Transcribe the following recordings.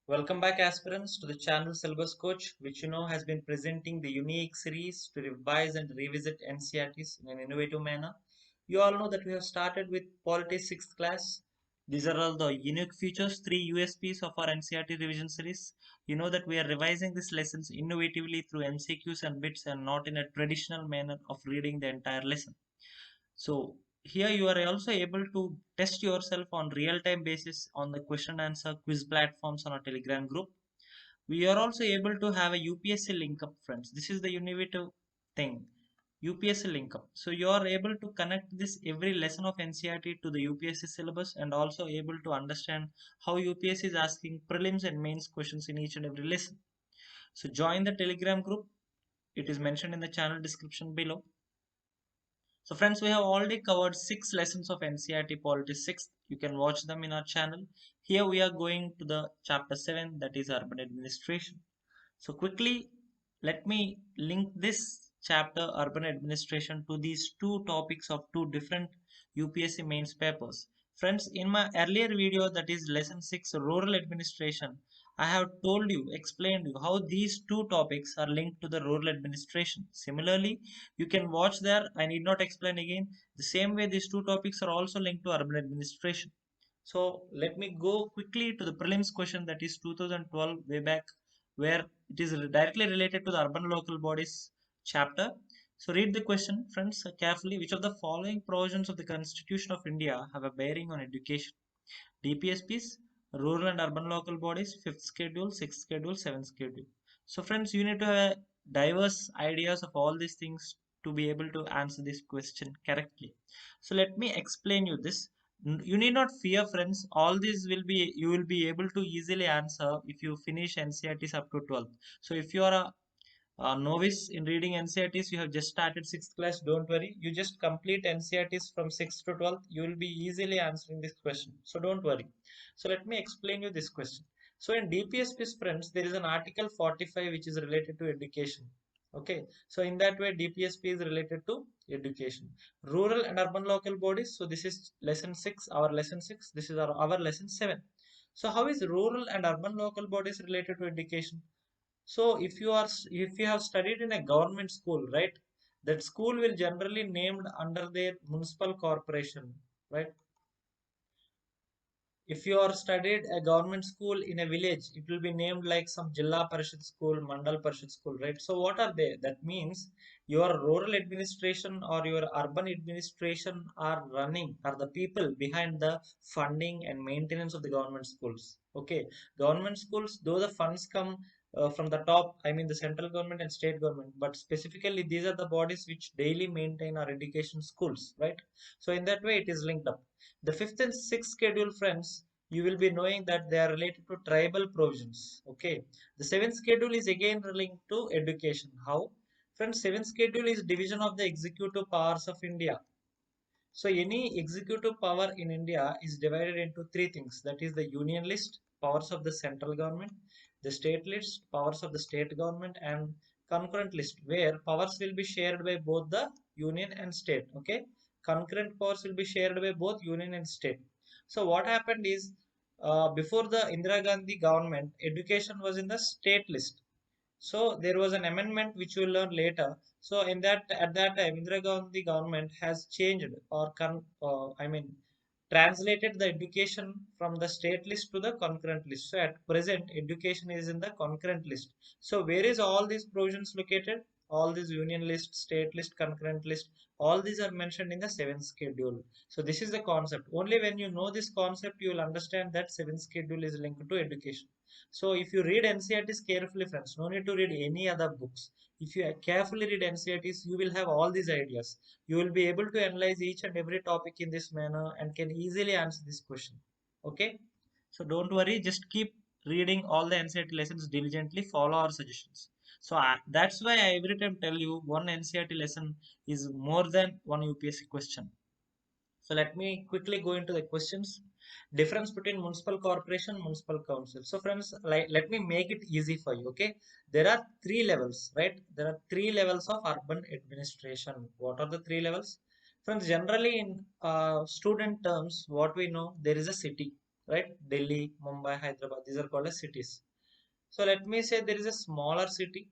Welcome back, aspirants, to the channel Syllabus Coach, which has been presenting the unique series to revise and revisit NCERTs in an innovative manner. You all know that we have started with Polity 6th class. These are all the unique features, three USPs of our NCERT revision series. You know that we are revising these lessons innovatively through MCQs and bits and not in a traditional manner of reading the entire lesson. So here you are also able to test yourself on real-time basis on the question answer quiz platforms on our Telegram group. We are also able to have a UPSC link up, friends. This is the innovative thing. UPSC link up. So you are able to connect this every lesson of NCERT to the UPSC syllabus and also able to understand how UPSC is asking prelims and mains questions in each and every lesson. So join the Telegram group. It is mentioned in the channel description below. So friends, we have already covered 6 lessons of NCERT Polity 6. You can watch them in our channel. Here we are going to the chapter 7, that is urban administration. So quickly, let me link this chapter urban administration to these two topics of two different UPSC mains papers. Friends, in my earlier video, that is lesson 6 rural administration, I have told you, explained you how these two topics are linked to the rural administration. Similarly, you can watch there. I need not explain again. The same way these two topics are also linked to urban administration. So let me go quickly to the prelims question, that is 2012 way back, where it is directly related to the urban local bodies chapter. So read the question, friends, carefully. Which of the following provisions of the Constitution of India have a bearing on education? DPSPs, rural and urban local bodies, fifth schedule, sixth schedule, seventh schedule. So friends, you need to have diverse ideas of all these things to be able to answer this question correctly. So let me explain you this. You need not fear, friends. All these will be you will be able to easily answer if you finish NCERTs up to 12th. So if you are a novice in reading NCERTs, you have just started 6th class, don't worry. You just complete NCERTs from 6th to 12th. You will be easily answering this question. So don't worry. So let me explain you this question. So in DPSP's, friends, there is an article 45 which is related to education. Okay. So in that way, DPSP is related to education. Rural and urban local bodies. So this is lesson 6, our lesson 6. This is our lesson 7. So how is rural and urban local bodies related to education? So if you have studied in a government school, right? That school will generally named under their municipal corporation, right? If you are studied a government school in a village, it will be named like some Jilla Parishad school, Mandal Parishad school, right? So what are they? That means your rural administration or your urban administration are running, are the people behind the funding and maintenance of the government schools. Okay, government schools, though the funds come from the top, I mean the central government and state government, but specifically these are the bodies which daily maintain our education schools, right? So in that way, it is linked up. The fifth and sixth schedule, friends, you will be knowing that they are related to tribal provisions. Okay. The seventh schedule is again linked to education. How? Friends, seventh schedule is division of the executive powers of India. So any executive power in India is divided into three things. That is the union list, powers of the central government, the state list, powers of the state government, and concurrent list, where powers will be shared by both the union and state. Okay, concurrent powers will be shared by both union and state. So what happened is, before the Indira Gandhi government, education was in the state list. So there was an amendment which we'll learn later. So in that at that time, Indira Gandhi government has changed or I mean translated the education from the state list to the concurrent list. So at present, education is in the concurrent list. So where is all these provisions located? All these union list, state list, concurrent list, all these are mentioned in the seventh schedule. So this is the concept. Only when you know this concept, you will understand that seventh schedule is linked to education. So if you read NCERTs carefully, friends, no need to read any other books. If you carefully read NCERTs, you will have all these ideas. You will be able to analyze each and every topic in this manner and can easily answer this question. Okay? So don't worry, just keep reading all the NCERT lessons diligently, follow our suggestions. So that's why I every time tell you one NCERT lesson is more than one UPSC question. So let me quickly go into the questions. Difference between municipal corporation, municipal council. So friends, like let me make it easy for you. Okay, there are three levels, right? There are three levels of urban administration. What are the three levels? Friends, generally in student terms, what we know, there is a city. right? Delhi, Mumbai, Hyderabad, these are called as cities. So let me say there is a smaller city,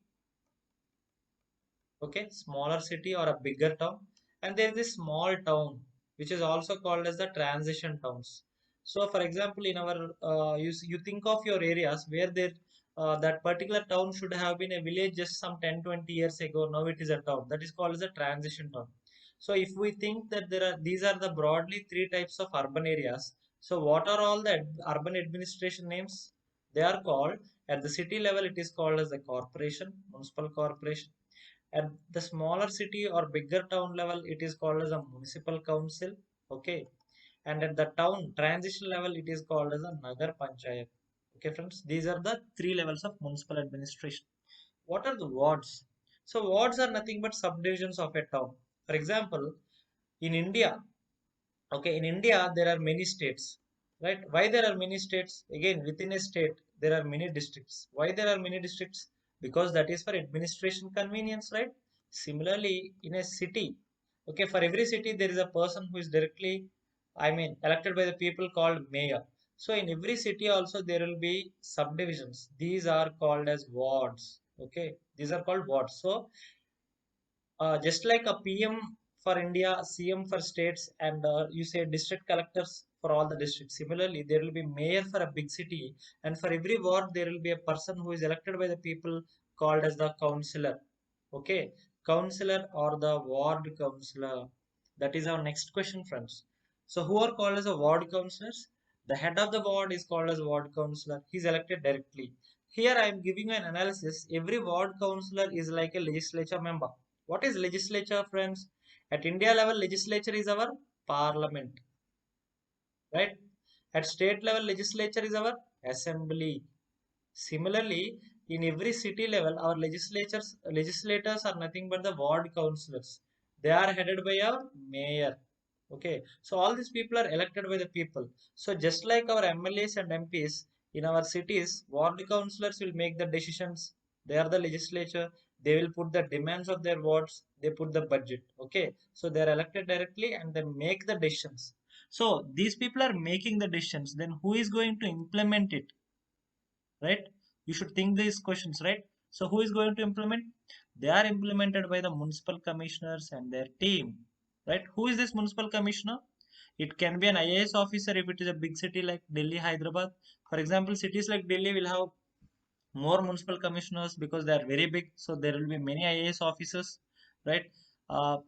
okay, smaller city or a bigger town, and there is a small town which is also called as the transition towns. So for example, in our you think of your areas where there that particular town should have been a village just some 10-20 years ago. Now it is a town, that is called as a transition town. So if we think that there are these are the broadly three types of urban areas, so what are all the urban administration names? They are called, at the city level it is called as the corporation, municipal corporation. At the smaller city or bigger town level, it is called as a municipal council. Okay. And at the town transition level, it is called as a Nagar Panchayat. Okay, friends. These are the three levels of municipal administration. What are the wards? So wards are nothing but subdivisions of a town. For example, in India, okay, in India there are many states, right? Why there are many states? Again, within a state there are many districts. Why there are many districts? Because that is for administration convenience, right? Similarly, in a city, okay, for every city there is a person who is directly, I mean, elected by the people called mayor. So in every city also there will be subdivisions. These are called as wards. Okay, these are called wards. So just like a PM for India, CM for states, and you say district collectors for all the districts. Similarly, there will be mayor for a big city, and for every ward, there will be a person who is elected by the people called as the councillor. Okay, councillor or the ward councillor. That is our next question, friends. So, who are called as a ward councillors? The head of the ward is called as ward councillor. He is elected directly. Here, I am giving you an analysis. Every ward councillor is like a legislature member. What is legislature, friends? At India level, legislature is our parliament, right? At state level, legislature is our assembly. Similarly, in every city level, our legislators are nothing but the ward councillors. They are headed by our mayor. Okay, so all these people are elected by the people. So just like our MLAs and MPs in our cities, ward councillors will make the decisions. They are the legislature. They will put the demands of their wards. They put the budget. Okay, so they are elected directly and they make the decisions. So these people are making the decisions. Then who is going to implement it? Right? You should think these questions, right? So who is going to implement? They are implemented by the municipal commissioners and their team, right? Who is this municipal commissioner? It can be an IAS officer if it is a big city like Delhi, Hyderabad. For example, cities like Delhi will have more municipal commissioners because they are very big, so there will be many IAS officers, right? Uh,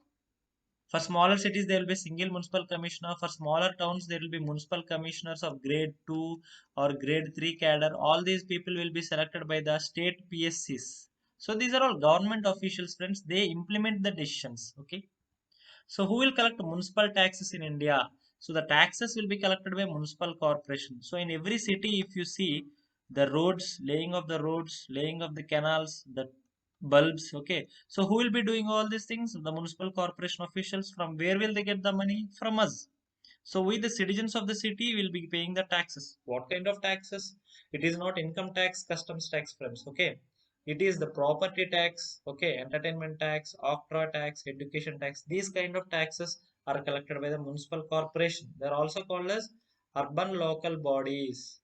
for smaller cities, there will be single municipal commissioner. For smaller towns, there will be municipal commissioners of grade 2 or grade 3 cadre. All these people will be selected by the state PSCs. So these are all government officials, friends. They implement the decisions. Okay. So who will collect municipal taxes in India? So the taxes will be collected by municipal corporation. So in every city, if you see the roads, laying of the canals, the bulbs, okay. So who will be doing all these things? The municipal corporation officials. From where will they get the money? From us. So we, the citizens of the city, will be paying the taxes. What kind of taxes? It is not income tax, customs tax, friends. Okay, it is the property tax. Okay, entertainment tax, octroi tax, education tax. These kind of taxes are collected by the municipal corporation. They are also called as urban local bodies.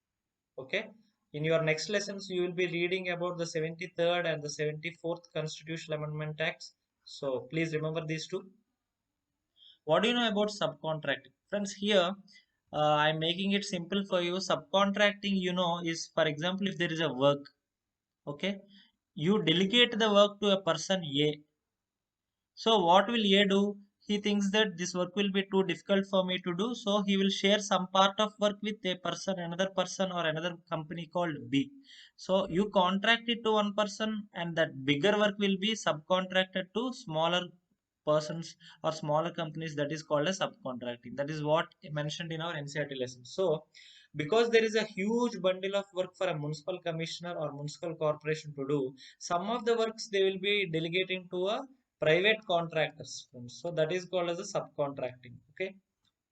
Okay. In your next lessons, you will be reading about the 73rd and the 74th Constitutional Amendment Acts. So please remember these two. What do you know about subcontracting? Friends, here I'm making it simple for you. Subcontracting, is for example, if there is a work, okay, you delegate the work to a person A. So what will A do? He thinks that this work will be too difficult for me to do, so he will share some part of work with another person or another company called B. So you contract it to one person, and that bigger work will be subcontracted to smaller persons or smaller companies. That is called as subcontracting. That is what mentioned in our NCERT lesson. So because there is a huge bundle of work for a municipal commissioner or municipal corporation to do, some of the works they will be delegating to a private contractors. So that is called as a subcontracting. Okay,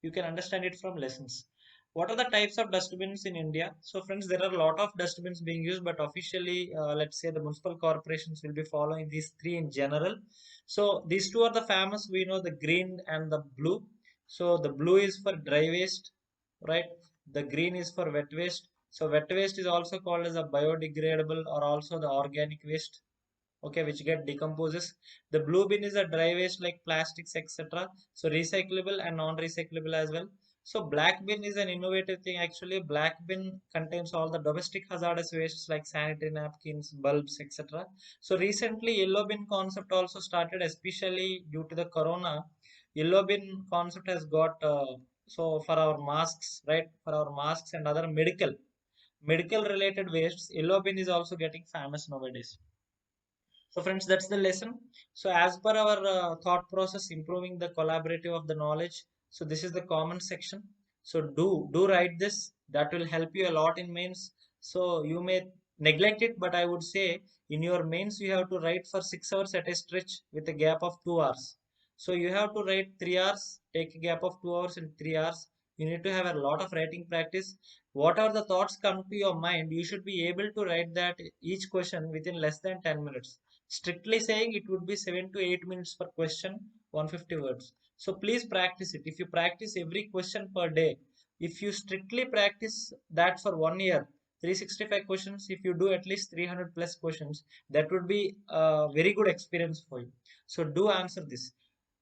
you can understand it from lessons. What are the types of dustbins in India? So friends, there are a lot of dustbins being used, but officially, let's say the municipal corporations will be following these three in general. So these two are the famous. We know the green and the blue. So the blue is for dry waste, right? The green is for wet waste. So wet waste is also called as a biodegradable or also the organic waste, okay, which get decomposes. The blue bin is a dry waste like plastics, etc. So recyclable and non-recyclable as well. So black bin is an innovative thing. Actually, black bin contains all the domestic hazardous wastes like sanitary napkins, bulbs, etc. So recently, yellow bin concept also started, especially due to the corona. Yellow bin concept has got so for our masks, right? For our masks and other medical related wastes, yellow bin is also getting famous nowadays. So friends, that's the lesson. So as per our thought process, improving the collaborative of the knowledge. So this is the comment section. So do write this. That will help you a lot in mains. So you may neglect it, but I would say in your mains you have to write for 6 hours at a stretch with a gap of 2 hours. So you have to write 3 hours, take a gap of 2 hours and 3 hours. You need to have a lot of writing practice. Whatever the thoughts come to your mind, you should be able to write that each question within less than 10 minutes. Strictly saying, it would be 7 to 8 minutes per question, 150 words. So please practice it. If you practice every question per day, if you strictly practice that for 1 year, 365 questions, if you do at least 300 plus questions, that would be a very good experience for you. So do answer this.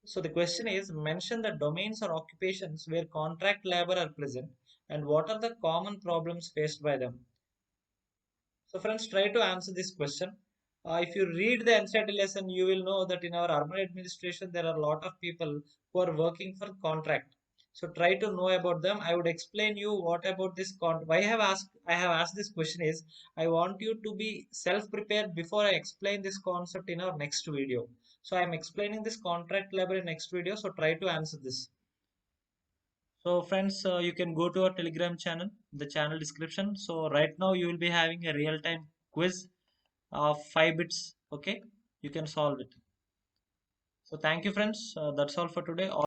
So the question is, mention the domains or occupations where contract labor are present and what are the common problems faced by them. So friends, try to answer this question. If you read the NCERT lesson, you will know that in our urban administration, there are a lot of people who are working for contract. So try to know about them. I would explain you what about this why I have asked this question is I want you to be self-prepared before I explain this concept in our next video. So I am explaining this contract labor in next video. So try to answer this. So friends, you can go to our Telegram channel, the channel description. So right now you will be having a real-time quiz of 5 bits. Okay, you can solve it. So thank you friends. That's all for today.